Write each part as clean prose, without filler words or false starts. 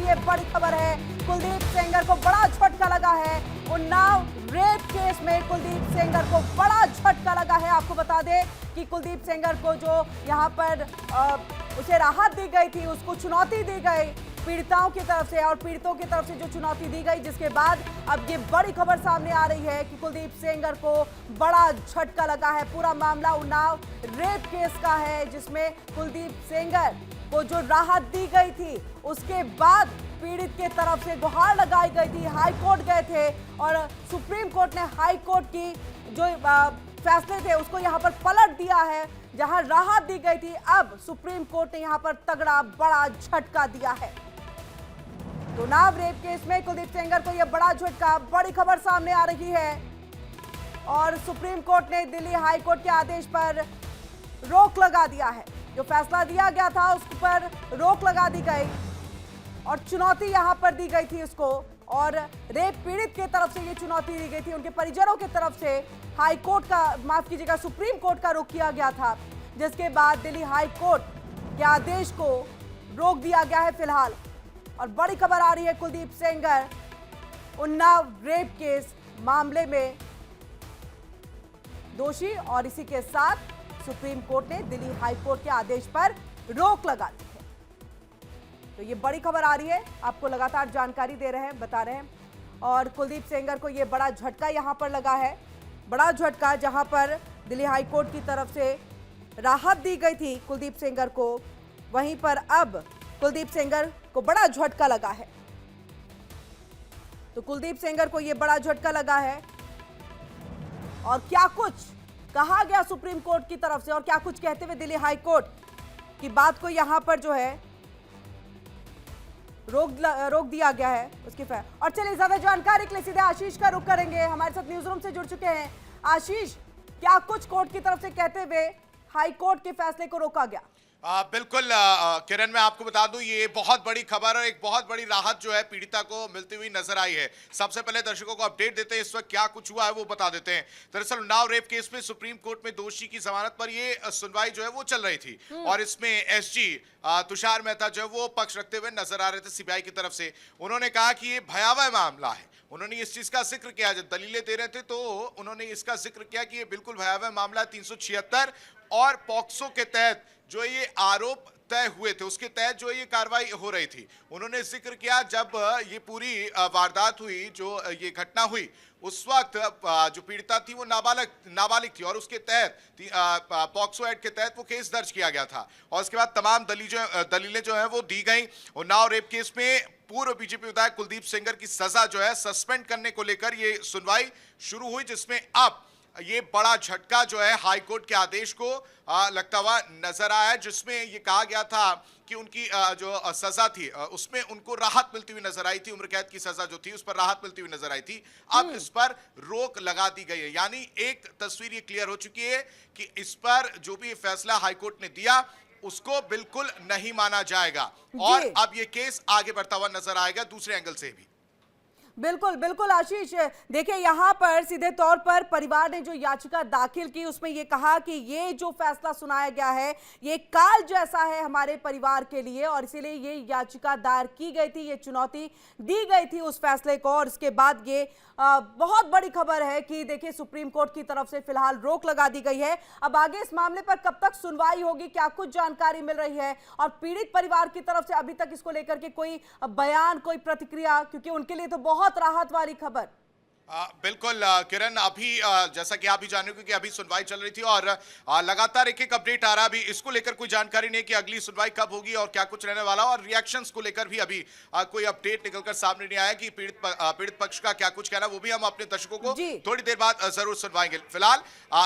ये बड़ी खबर है। कुलदीप सेंगर को बड़ा झटका लगा है। उन्नाव रेप केस में कुलदीप सेंगर को बड़ा झटका लगा है। आपको बता दें कि कुलदीप सेंगर को जो यहाँ पर उसे राहत दी गई थी, उसको चुनौती दी गई पीड़िताओं की तरफ से, और पीड़ितों की तरफ से जो चुनौती दी गई, जिसके बाद अब ये बड़ी खबर सामने आ रही है कि कुलदीप सेंगर को बड़ा झटका लगा है। पूरा मामला उन्नाव रेप केस का है, जिसमें कुलदीप सेंगर को जो राहत दी गई थी, उसके बाद पीड़ित के तरफ से गुहार लगाई गई थी। हाई कोर्ट गए थे और सुप्रीम कोर्ट ने हाई कोर्ट की जो फैसले थे उसको यहाँ पर पलट दिया है। जहां राहत दी गई थी, अब सुप्रीम कोर्ट ने यहाँ पर तगड़ा बड़ा झटका दिया है। तो उन्नाव रेप केस में कुलदीप सेंगर को यह बड़ा झटका, बड़ी खबर सामने आ रही है। और सुप्रीम कोर्ट ने दिल्ली हाई कोर्ट के आदेश पर रोक लगा दिया है। जो फैसला दिया गया था उस पर रोक लगा दी गई और चुनौती यहां पर दी गई थी उसको। और रेप पीड़ित की तरफ से ये चुनौती दी गई थी, उनके परिजनों की तरफ से हाई कोर्ट का, माफ कीजिएगा, सुप्रीम कोर्ट का रुख किया गया था, जिसके बाद दिल्ली हाई कोर्ट के आदेश को रोक दिया गया है फिलहाल। और बड़ी खबर आ रही है, कुलदीप सेंगर उन्नाव रेप केस मामले में दोषी, और इसी के साथ सुप्रीम कोर्ट ने दिल्ली हाई कोर्ट के आदेश पर रोक लगा दी है। तो ये बड़ी खबर आ रही है, आपको लगातार जानकारी दे रहे हैं, बता रहे हैं। और कुलदीप सेंगर को ये बड़ा झटका यहां पर लगा है, बड़ा झटका, जहां पर दिल्ली हाई कोर्ट की तरफ से राहत दी गई थी कुलदीप सेंगर को, वहीं पर अब कुलदीप सेंगर को बड़ा झटका लगा है। तो कुलदीप सेंगर को यह बड़ा झटका लगा है और क्या कुछ कहा गया सुप्रीम कोर्ट की तरफ से और क्या कुछ कहते हुए दिल्ली हाई कोर्ट की बात को यहां पर जो है रोक दिया गया है उसकी और चलिए ज्यादा जानकारी के लिए सीधे आशीष का रुख करेंगे, हमारे साथ न्यूज रूम से जुड़ चुके हैं। आशीष, क्या कुछ कोर्ट की तरफ से कहते हुए हाई कोर्ट के फैसले को रोका गया? बिल्कुल किरण, मैं आपको बता दूं ये बहुत बड़ी खबर और एक बहुत बड़ी राहत जो है पीड़िता को मिलती हुई नजर आई है। सबसे पहले दर्शकों को अपडेट देते हैं, इस वक्त क्या कुछ हुआ है वो बता देते हैं। दरअसल उन्नाव रेप केस में सुप्रीम कोर्ट में दोषी की जमानत पर ये सुनवाई जो है वो चल रही थी और इसमें एसजी तुषार मेहता जो है वो पक्ष रखते हुए नजर आ रहे थे सीबीआई की तरफ से। उन्होंने कहा कि ये भयावह मामला है, उन्होंने इस चीज का जिक्र किया, जब दलीलें दे रहे थे तो उन्होंने इसका जिक्र किया कि ये बिल्कुल भयावह मामला 376 और पॉक्सो के तहत जो ये आरोप तय हुए थे उसके तहत जो ये कार्रवाई हो रही थी। उन्होंने जिक्र किया जब ये पूरी वारदात हुई, जो ये घटना हुई, उस वक्त जो पीड़िता थी वो नाबालिग थी और उसके तहत पॉक्सो एक्ट के तहत वो केस दर्ज किया गया था। और उसके बाद तमाम दलीलें जो है वो दी गई। उन्नाव रेप केस में पूर्व बीजेपी विधायक कुलदीप सेंगर की सजा जो है सस्पेंड करने को लेकर ये सुनवाई शुरू हुई, जिसमें अब ये बड़ा झटका जो है हाई कोर्ट के आदेश को लगता हुआ नजर आया, जिसमें ये कहा गया था कि उनकी जो सजा थी उसमें उनको राहत मिलती हुई नजर आई थी, उम्र कैद की सजा जो थी उस पर राहत मिलती हुई नजर आई थी। अब इस पर रोक लगा दी गई है, यानी एक तस्वीर ये क्लियर हो चुकी है कि इस पर जो भी फैसला हाई कोर्ट ने दिया उसको बिल्कुल नहीं माना जाएगा और अब ये केस आगे बढ़ता हुआ नजर आएगा दूसरे एंगल से भी। बिल्कुल बिल्कुल आशीष, देखिए यहाँ पर सीधे तौर पर परिवार ने जो याचिका दाखिल की उसमें ये कहा कि ये जो फैसला सुनाया गया है ये काल जैसा है हमारे परिवार के लिए और इसीलिए ये याचिका दायर की गई थी, ये चुनौती दी गई थी उस फैसले को। और इसके बाद ये बहुत बड़ी खबर है कि देखिए सुप्रीम कोर्ट की तरफ से फिलहाल रोक लगा दी गई है। अब आगे इस मामले पर कब तक सुनवाई होगी, क्या कुछ जानकारी मिल रही है और पीड़ित परिवार की तरफ से अभी तक इसको लेकर के कोई बयान, कोई प्रतिक्रिया, क्योंकि उनके लिए तो बहुत राहत वाली खबर। बिल्कुल किरण, अभी जैसा कि आप भी जान रहे हो कि अभी सुनवाई चल रही थी और लगातार एक एक अपडेट आ रहा है। अभी इसको लेकर कोई जानकारी नहीं कि अगली सुनवाई कब होगी और क्या कुछ रहने वाला, और रिएक्शंस को लेकर भी अभी कोई अपडेट निकलकर सामने नहीं आया कि पीड़ित पक्ष का क्या कुछ कहना, वो भी हम अपने दर्शकों को थोड़ी देर बाद जरूर सुनवाएंगे। फिलहाल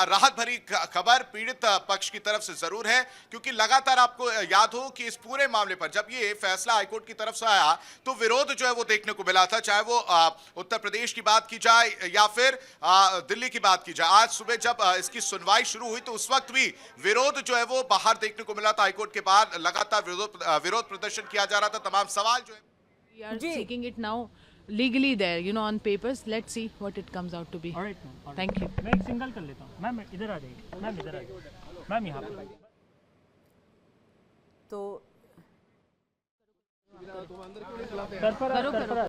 राहत भरी खबर पीड़ित पक्ष की तरफ से जरूर है, क्योंकि लगातार आपको याद हो कि इस पूरे मामले पर जब ये फैसला हाईकोर्ट की तरफ से आया तो विरोध जो है वो देखने को मिला था, चाहे वो उत्तर प्रदेश की बात की या फिर दिल्ली की बात की जाए। आज सुबह जब इसकी सुनवाई शुरू हुई तो उस वक्त भी विरोध जो है वो बाहर देखने को मिला था। हाईकोर्ट के बाहर लगातार विरोध प्रदर्शन किया जा रहा था। तमाम सवाल जो है We are seeking it now legally there, you know, on papers. Let's see what it comes out to be. All right, ma'am. Thank you. मैं एक सिंगल कर लेता हूँ। मैम इधर आ जाइए। मैम इधर आ जाइए। मैम यहाँ पे। तो करो करो।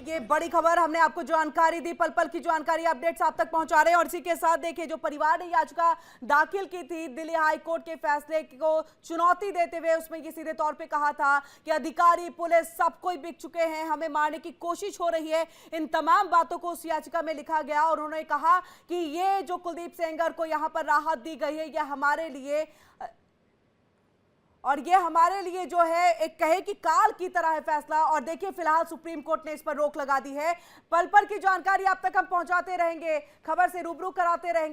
ये बड़ी खबर हमने आपको जानकारी दी, पल पल की जानकारी अपडेट्स आप तक पहुंचा रहे हैं। और इसी के साथ देखिए, जो परिवार ने याचिका दाखिल की थी दिल्ली हाई कोर्ट के फैसले को चुनौती देते हुए, उसमें ये सीधे तौर पे कहा था कि अधिकारी पुलिस सब कोई बिक चुके हैं, हमें मारने की कोशिश हो रही है। इन तमाम बातों को उस याचिका में लिखा गया और उन्होंने कहा कि ये जो कुलदीप सेंगर को यहाँ पर राहत दी गई है, यह हमारे लिए जो है एक कहे कि काल की तरह है फैसला। और देखिए, फिलहाल सुप्रीम कोर्ट ने इस पर रोक लगा दी है। पल पल की जानकारी आप तक हम पहुंचाते रहेंगे, खबर से रूबरू कराते रहेंगे।